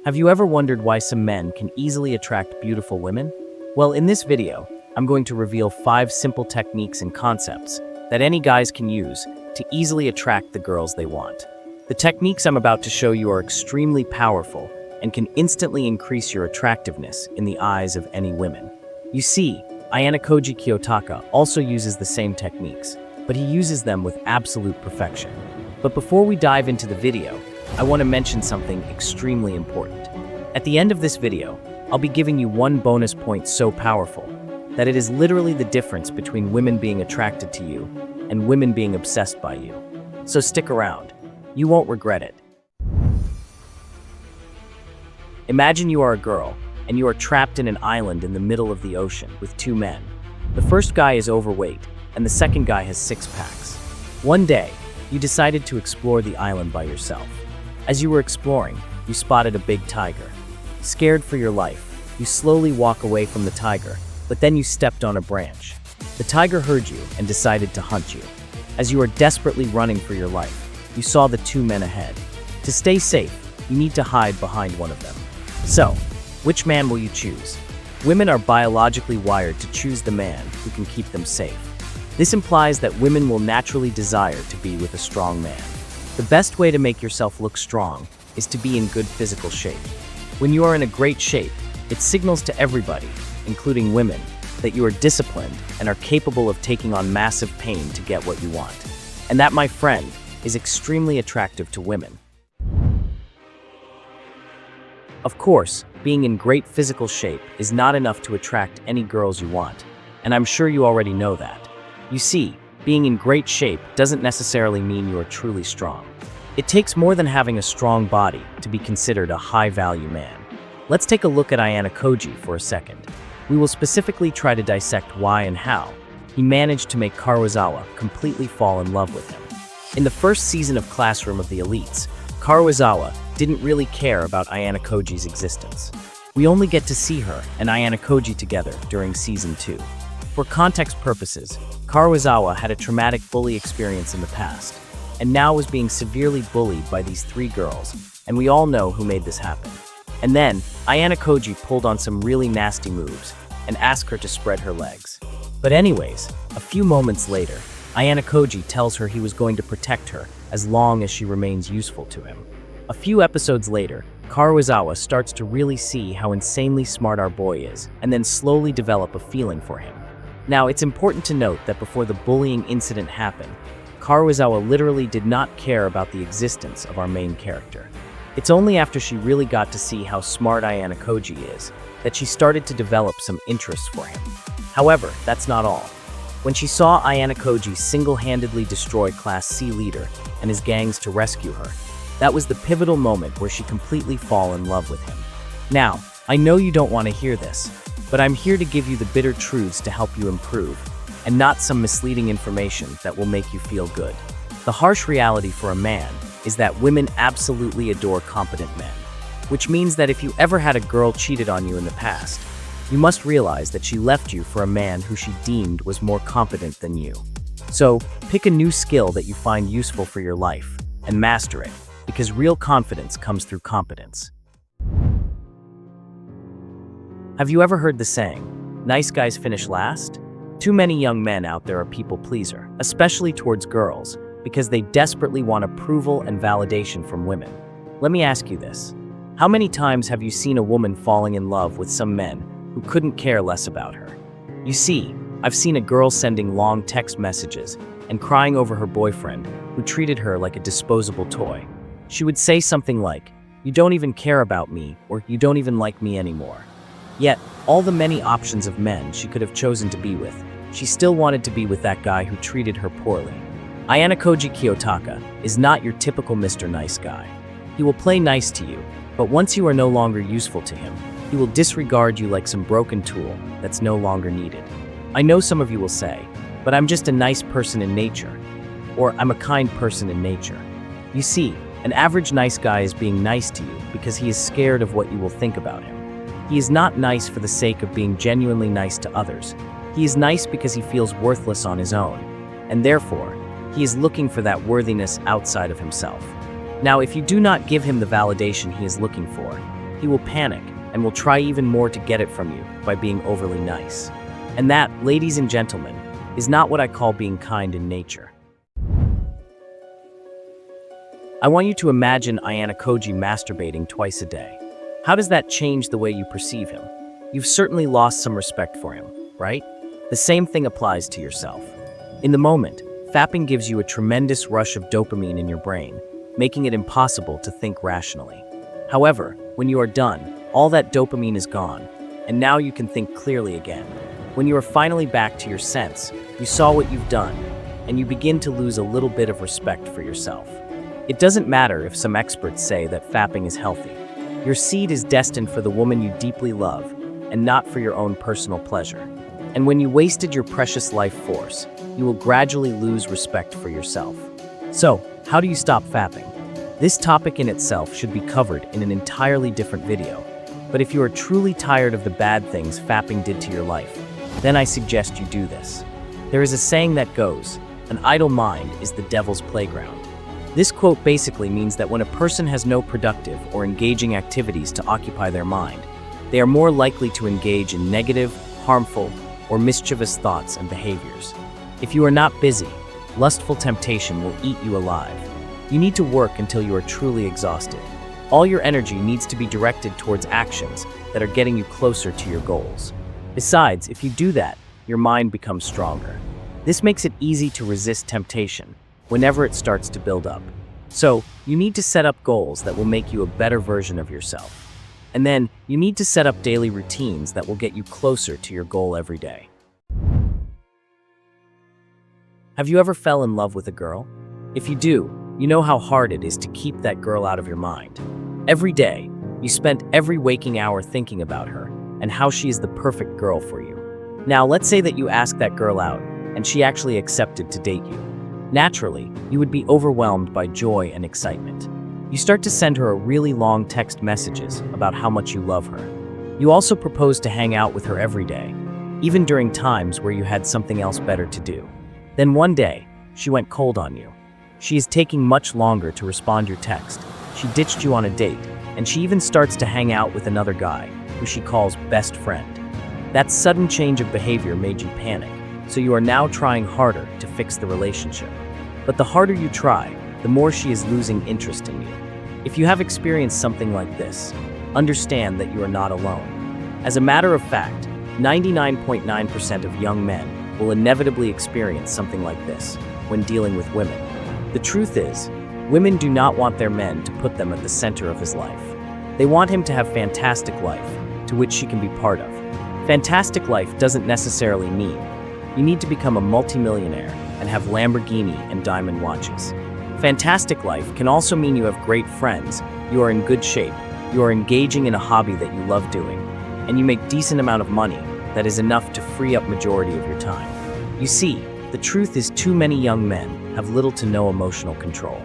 Have you ever wondered why some men can easily attract beautiful women? Well, in this video, I'm going to reveal 5 simple techniques and concepts that any guys can use to easily attract the girls they want. The techniques I'm about to show you are extremely powerful and can instantly increase your attractiveness in the eyes of any women. You see, Ayanokoji Kiyotaka also uses the same techniques, but he uses them with absolute perfection. But before we dive into the video, I want to mention something extremely important. At the end of this video, I'll be giving you one bonus point so powerful that it is literally the difference between women being attracted to you and women being obsessed by you. So stick around. You won't regret it. Imagine you are a girl and you are trapped in an island in the middle of the ocean with 2 men. The first guy is overweight and the second guy has 6 packs. One day, you decided to explore the island by yourself. As you were exploring, you spotted a big tiger. Scared for your life, you slowly walk away from the tiger, but then you stepped on a branch. The tiger heard you and decided to hunt you. As you are desperately running for your life, you saw the 2 men ahead. To stay safe, you need to hide behind one of them. So, which man will you choose? Women are biologically wired to choose the man who can keep them safe. This implies that women will naturally desire to be with a strong man. The best way to make yourself look strong is to be in good physical shape. When you are in a great shape, it signals to everybody, including women, that you are disciplined and are capable of taking on massive pain to get what you want. And that, my friend, is extremely attractive to women. Of course, being in great physical shape is not enough to attract any girls you want, and I'm sure you already know that. You see, being in great shape doesn't necessarily mean you are truly strong. It takes more than having a strong body to be considered a high-value man. Let's take a look at Ayanokoji for a second. We will specifically try to dissect why and how he managed to make Karuizawa completely fall in love with him. In the first season of Classroom of the Elites, Karuizawa didn't really care about Ayanokoji's existence. We only get to see her and Ayanokoji together during Season 2. For context purposes, Karuizawa had a traumatic bully experience in the past, and now was being severely bullied by these 3 girls, and we all know who made this happen. And then, Ayanokoji pulled on some really nasty moves and asked her to spread her legs. But anyways, a few moments later, Ayanokoji tells her he was going to protect her as long as she remains useful to him. A few episodes later, Karuizawa starts to really see how insanely smart our boy is, and then slowly develop a feeling for him. Now, it's important to note that before the bullying incident happened, Karuizawa literally did not care about the existence of our main character. It's only after she really got to see how smart Ayanokoji is that she started to develop some interest for him. However, that's not all. When she saw Ayanokoji single-handedly destroy Class C leader and his gangs to rescue her, that was the pivotal moment where she completely fell in love with him. Now, I know you don't want to hear this, but I'm here to give you the bitter truths to help you improve, and not some misleading information that will make you feel good. The harsh reality for a man is that women absolutely adore competent men, which means that if you ever had a girl cheated on you in the past, you must realize that she left you for a man who she deemed was more competent than you. So, pick a new skill that you find useful for your life and master it, because real confidence comes through competence. Have you ever heard the saying, "Nice guys finish last"? Too many young men out there are people pleaser, especially towards girls, because they desperately want approval and validation from women. Let me ask you this. How many times have you seen a woman falling in love with some men who couldn't care less about her? You see, I've seen a girl sending long text messages and crying over her boyfriend who treated her like a disposable toy. She would say something like, "You don't even care about me," or "You don't even like me anymore." Yet, all the many options of men she could have chosen to be with, she still wanted to be with that guy who treated her poorly. Ayanokoji Kiyotaka is not your typical Mr. Nice Guy. He will play nice to you, but once you are no longer useful to him, he will disregard you like some broken tool that's no longer needed. I know some of you will say, "But I'm just a nice person in nature," or "I'm a kind person in nature." You see, an average nice guy is being nice to you because he is scared of what you will think about him. He is not nice for the sake of being genuinely nice to others. He is nice because he feels worthless on his own, and therefore, he is looking for that worthiness outside of himself. Now, if you do not give him the validation he is looking for, he will panic and will try even more to get it from you by being overly nice. And that, ladies and gentlemen, is not what I call being kind in nature. I want you to imagine Ayanokoji masturbating twice a day. How does that change the way you perceive him? You've certainly lost some respect for him, right? The same thing applies to yourself. In the moment, fapping gives you a tremendous rush of dopamine in your brain, making it impossible to think rationally. However, when you are done, all that dopamine is gone, and now you can think clearly again. When you are finally back to your sense, you saw what you've done, and you begin to lose a little bit of respect for yourself. It doesn't matter if some experts say that fapping is healthy. Your seed is destined for the woman you deeply love, and not for your own personal pleasure. And when you wasted your precious life force, you will gradually lose respect for yourself. So, how do you stop fapping? This topic in itself should be covered in an entirely different video. But if you are truly tired of the bad things fapping did to your life, then I suggest you do this. There is a saying that goes, "An idle mind is the devil's playground." This quote basically means that when a person has no productive or engaging activities to occupy their mind, they are more likely to engage in negative, harmful, or mischievous thoughts and behaviors. If you are not busy, lustful temptation will eat you alive. You need to work until you are truly exhausted. All your energy needs to be directed towards actions that are getting you closer to your goals. Besides, if you do that, your mind becomes stronger. This makes it easy to resist temptation whenever it starts to build up. So, you need to set up goals that will make you a better version of yourself. And then, you need to set up daily routines that will get you closer to your goal every day. Have you ever fell in love with a girl? If you do, you know how hard it is to keep that girl out of your mind. Every day, you spent every waking hour thinking about her and how she is the perfect girl for you. Now, let's say that you ask that girl out and she actually accepted to date you. Naturally, you would be overwhelmed by joy and excitement. You start to send her a really long text messages about how much you love her. You also propose to hang out with her every day, even during times where you had something else better to do. Then one day, she went cold on you. She is taking much longer to respond your text. She ditched you on a date, and she even starts to hang out with another guy, who she calls best friend. That sudden change of behavior made you panic, so you are now trying harder to fix the relationship. But the harder you try, the more she is losing interest in you. If you have experienced something like this, understand that you are not alone. As a matter of fact, 99.9% of young men will inevitably experience something like this when dealing with women. The truth is, women do not want their men to put them at the center of his life. They want him to have fantastic life, to which she can be part of. Fantastic life doesn't necessarily mean you need to become a multimillionaire and have Lamborghini and diamond watches. Fantastic life can also mean you have great friends, you are in good shape, you are engaging in a hobby that you love doing, and you make decent amount of money that is enough to free up majority of your time. You see, the truth is too many young men have little to no emotional control.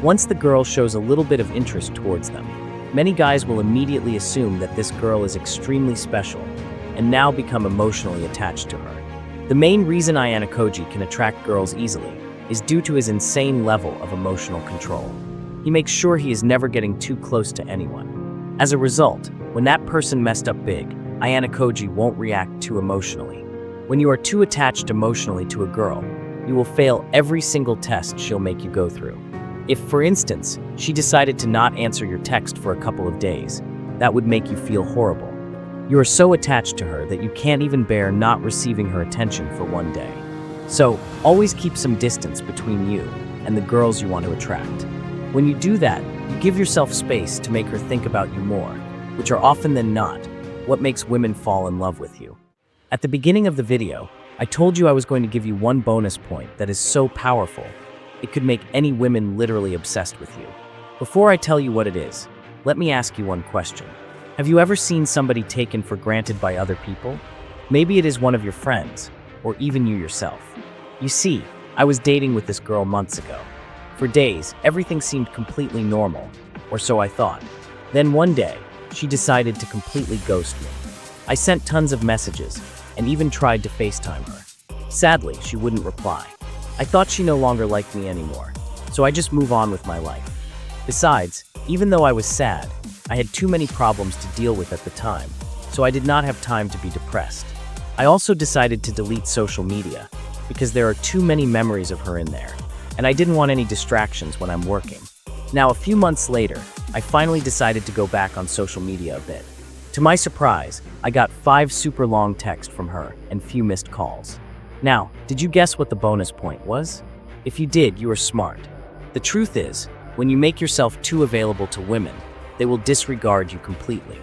Once the girl shows a little bit of interest towards them, many guys will immediately assume that this girl is extremely special and now become emotionally attached to her. The main reason Ayanokoji can attract girls easily is due to his insane level of emotional control. He makes sure he is never getting too close to anyone. As a result, when that person messed up big, Ayanokoji won't react too emotionally. When you are too attached emotionally to a girl, you will fail every single test she'll make you go through. If, for instance, she decided to not answer your text for a couple of days, that would make you feel horrible. You are so attached to her that you can't even bear not receiving her attention for one day. So, always keep some distance between you and the girls you want to attract. When you do that, you give yourself space to make her think about you more, which are often than not what makes women fall in love with you. At the beginning of the video, I told you I was going to give you one bonus point that is so powerful, it could make any women literally obsessed with you. Before I tell you what it is, let me ask you one question. Have you ever seen somebody taken for granted by other people? Maybe it is one of your friends, or even you yourself. You see, I was dating with this girl months ago. For days, everything seemed completely normal, or so I thought. Then one day, she decided to completely ghost me. I sent tons of messages, and even tried to FaceTime her. Sadly, she wouldn't reply. I thought she no longer liked me anymore, so I just move on with my life. Besides, even though I was sad, I had too many problems to deal with at the time, so I did not have time to be depressed. I also decided to delete social media because there are too many memories of her in there, and I didn't want any distractions when I'm working. Now, a few months later, I finally decided to go back on social media a bit. To my surprise, I got 5 super long texts from her and few missed calls. Now, did you guess what the bonus point was? If you did, you are smart. The truth is, when you make yourself too available to women, they will disregard you completely.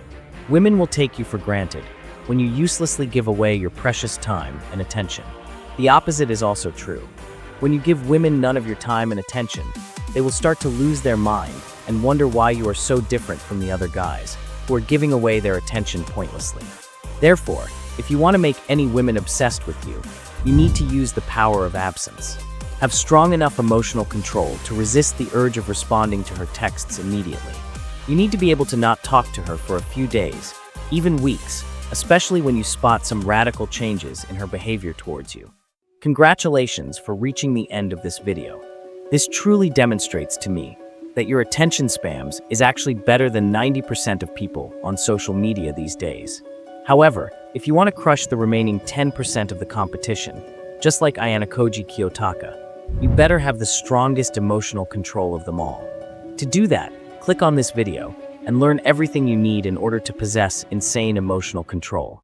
Women will take you for granted when you uselessly give away your precious time and attention. The opposite is also true. When you give women none of your time and attention, they will start to lose their mind and wonder why you are so different from the other guys who are giving away their attention pointlessly. Therefore, if you want to make any women obsessed with you, you need to use the power of absence. Have strong enough emotional control to resist the urge of responding to her texts immediately. You need to be able to not talk to her for a few days, even weeks, especially when you spot some radical changes in her behavior towards you. Congratulations for reaching the end of this video. This truly demonstrates to me that your attention spams is actually better than 90% of people on social media these days. However, if you want to crush the remaining 10% of the competition, just like Ayanokoji Kiyotaka, you better have the strongest emotional control of them all. To do that, click on this video and learn everything you need in order to possess insane emotional control.